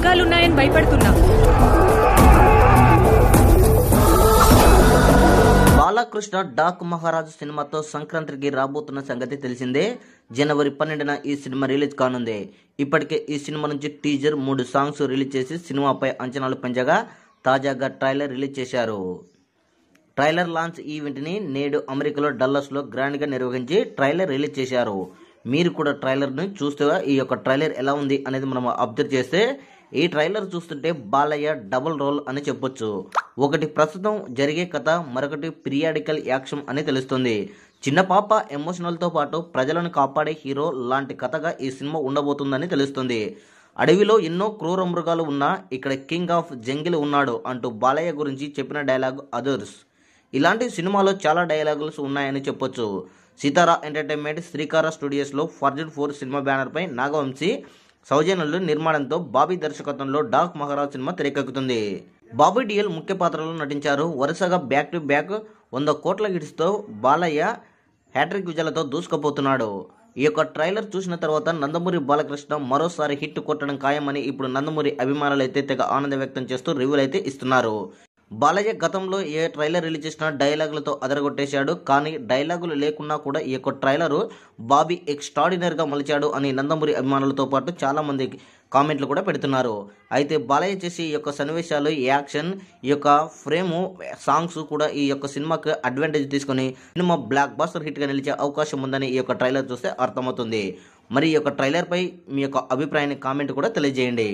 మృగాలున్నాయని భయపడుతున్నా. Balakrishna dock మహారాజు సినిమాతో సంక్రాంతికి రాబోతున్న సంగతి తెలిసిందే. జనవరి 12న ఈ సినిమా రిలీజ్ కానుంది. ఇప్పటికే ఈ సినిమా నుంచి టీజర్ 3 సాంగ్స్ రిలీజ్ చేసి సినిమాపై అంచనాలు పెంచగా తాజాగా ట్రైలర్ రిలీజ్ చేశారు. ట్రైలర్ లాంచ్ ఈవెంట్ని నేడు అమెరికాలో డల్లస్లో గ్రాండ్గా నిర్వహించి ట్రైలర్ రిలీజ్ చేశారు. మీరు కూడా ట్రైలర్ని చూస్తే ఈ యొక్క ట్రైలర్ ఎలా ఉంది అనేది మనం అబ్జర్వ్ చేస్తే ఈ ట్రైలర్ చూస్తుంటే బాలయ్య డబుల్ రోల్ అని చెప్పొచ్చు. ఒకటి ప్రస్తుతం జరిగే కథ, మరొకటి పీరియాడికల్ యాక్షన్ అని తెలుస్తుంది. చిన్న పాప ఎమోషనల్తో పాటు ప్రజలను కాపాడే హీరో లాంటి కథగా ఈ సినిమా ఉండబోతుందని తెలుస్తుంది. అడవిలో ఎన్నో క్రూర మృగాలు ఉన్నా ఇక్కడ కింగ్ ఆఫ్ జంగిల్ ఉన్నాడు అంటూ బాలయ్య గురించి చెప్పిన డైలాగ్ అదర్స్. ఇలాంటి సినిమాలో చాలా డైలాగులు ఉన్నాయని చెప్పొచ్చు. సీతారా ఎంటర్టైన్మెంట్, శ్రీకార స్టూడియోస్లో ఫర్జన్ 4 సినిమా బ్యానర్పై నాగవంశీ సౌజన్యులు నిర్మాణంతో బాబీ దర్శకత్వంలో డాక్ మహారాజ్ సినిమా తెరకెక్కుతుంది. బాబీ డియోల్ ముఖ్య పాత్రలో నటించారు. వరుసగా బ్యాక్ టు బ్యాక్ 100 కోట్ల హిట్స్తో బాలయ్య హ్యాట్రిక్ విజయాలతో దూసుకుపోతున్నాడు. ఈ యొక్క ట్రైలర్ చూసిన తర్వాత నందమూరి బాలకృష్ణ మరోసారి హిట్ కొట్టడం ఖాయమని ఇప్పుడు నందమూరి అభిమానులు అయితే తెగ ఆనందం వ్యక్తం చేస్తూ రివ్యూలు అయితే ఇస్తున్నారు. బాలయ్య గతంలో ఏ ట్రైలర్ రిలీజ్ చేసినా డైలాగులతో అదరగొట్టేశాడు. కానీ డైలాగులు లేకున్నా కూడా ఈ యొక్క ట్రైలరు బాబీ ఎక్స్ట్రాడినరీగా మలిచాడు అని నందమూరి అభిమానులతో పాటు చాలా మంది కామెంట్లు కూడా పెడుతున్నారు. అయితే బాలయ్య చేసే ఈ యొక్క సన్నివేశాలు, యాక్షన్, ఈ యొక్క ఫ్రేము, సాంగ్స్ కూడా ఈ యొక్క సినిమాకి అడ్వాంటేజ్ తీసుకుని సినిమా బ్లాక్ బస్టర్ హిట్గా నిలిచే అవకాశం ఉందని ఈ యొక్క ట్రైలర్ చూస్తే అర్థమవుతుంది. మరి ఈ యొక్క ట్రైలర్పై మీ యొక్క అభిప్రాయాన్ని కామెంట్ కూడా తెలియజేయండి.